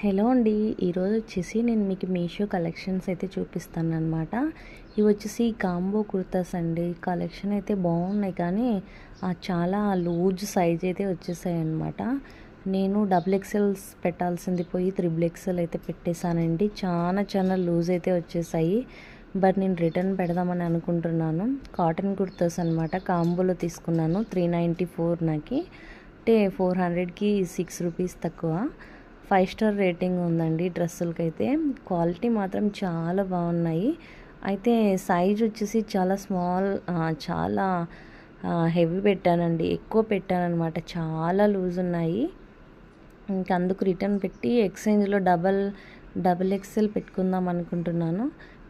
Hello అండి. ఈరోజు వచ్చేసి నేను మీకు మీషో కలెక్షన్స్ అయితే చూపిస్తానన్నమాట. ఇవి వచ్చేసి కాంబో కుర్తాస్ అండి. కలెక్షన్ అయితే బాగున్నాయి కానీ చాలా లూజ్ సైజ్ అయితే వచ్చేసాయి అన్నమాట. నేను డబుల్ ఎక్సెల్స్ పెట్టాల్సింది పోయి త్రిబుల్ ఎక్సెల్ అయితే పెట్టేశానండి. చాలా లూజ్ అయితే వచ్చేసాయి. బట్ నేను రిటర్న్ పెడదామని అనుకుంటున్నాను. కాటన్ కుర్తాస్ అనమాట. కాంబోలో తీసుకున్నాను. 394 నాకి, అంటే 400కి 6 రూపీస్ తక్కువ. 5 స్టార్ రేటింగ్ ఉందండి డ్రెస్సులకైతే. క్వాలిటీ మాత్రం చాలా బాగున్నాయి. అయితే సైజ్ వచ్చేసి చాలా స్మాల్, చాలా హెవీ పెట్టానండి. ఎక్కువ పెట్టానమాట. చాలా లూజ్ ఉన్నాయి. ఇంకా అందుకు రిటర్న్ పెట్టి ఎక్స్చేంజ్లో డబల్ ఎక్స్ఎల్ పెట్టుకుందాం అనుకుంటున్నాను.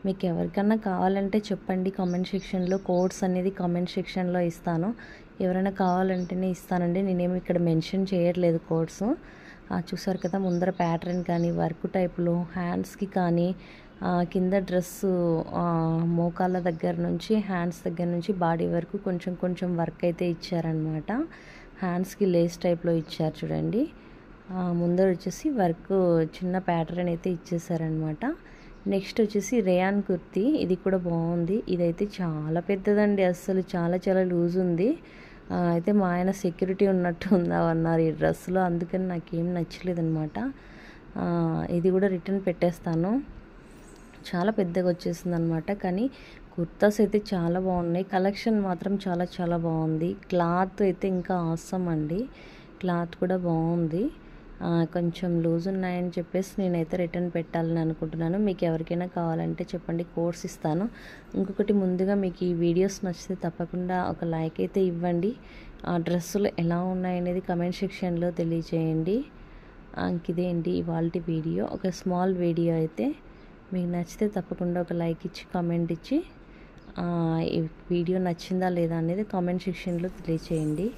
మీకు ఎవరికన్నా కావాలంటే చెప్పండి కామెంట్ సెక్షన్లో. కోడ్స్ అనేది కామెంట్ సెక్షన్లో ఇస్తాను. ఎవరైనా కావాలంటేనే ఇస్తానండి. నేనేమి ఇక్కడ మెన్షన్ చేయట్లేదు కోడ్స్. చూసారు కదా, ముందర ప్యాటర్న్ కానీ వర్క్ టైప్లో హ్యాండ్స్కి కానీ కింద డ్రెస్సు మోకాళ్ళ దగ్గర నుంచి హ్యాండ్స్ దగ్గర నుంచి బాడీ వరకు కొంచెం వర్క్ అయితే ఇచ్చారనమాట. హ్యాండ్స్కి లేస్ టైప్లో ఇచ్చారు చూడండి. ముందర వచ్చేసి వర్క్ చిన్న ప్యాటర్న్ అయితే ఇచ్చేసారనమాట. నెక్స్ట్ వచ్చేసి రేయాన్ కుర్తీ. ఇది కూడా బాగుంది. ఇదైతే చాలా పెద్దదండి. అస్సలు చాలా లూజ్ ఉంది. అయితే మా ఆయన సెక్యూరిటీ ఉన్నట్టు ఉందామన్నారు ఈ డ్రెస్లో. అందుకని నాకేం నచ్చలేదన్నమాట. ఇది కూడా రిటర్న్ పెట్టేస్తాను. చాలా పెద్దగా వచ్చేసింది అనమాట. కానీ కుర్తాస్ అయితే చాలా బాగున్నాయి. కలెక్షన్ మాత్రం చాలా బాగుంది. క్లాత్ అయితే ఇంకా ఆసమ్ అండి. క్లాత్ కూడా బాగుంది. కొంచెం లూజ్ ఉన్నాయని చెప్పేసి నేనైతే రిటర్న్ పెట్టాలని అనుకుంటున్నాను. మీకు ఎవరికైనా కావాలంటే చెప్పండి, కోర్స్ ఇస్తాను. ఇంకొకటి, ముందుగా మీకు ఈ వీడియోస్ నచ్చితే తప్పకుండా ఒక లైక్ అయితే ఇవ్వండి. ఆ డ్రెస్సులు ఎలా ఉన్నాయనేది కమెంట్ సెక్షన్లో తెలియజేయండి. ఇదేంటి ఇవాల్టి వీడియో, ఒక స్మాల్ వీడియో అయితే. మీకు నచ్చితే తప్పకుండా ఒక లైక్ ఇచ్చి కామెంట్ ఇచ్చి ఈ వీడియో నచ్చిందా లేదా అనేది కామెంట్ సెక్షన్లో తెలియజేయండి.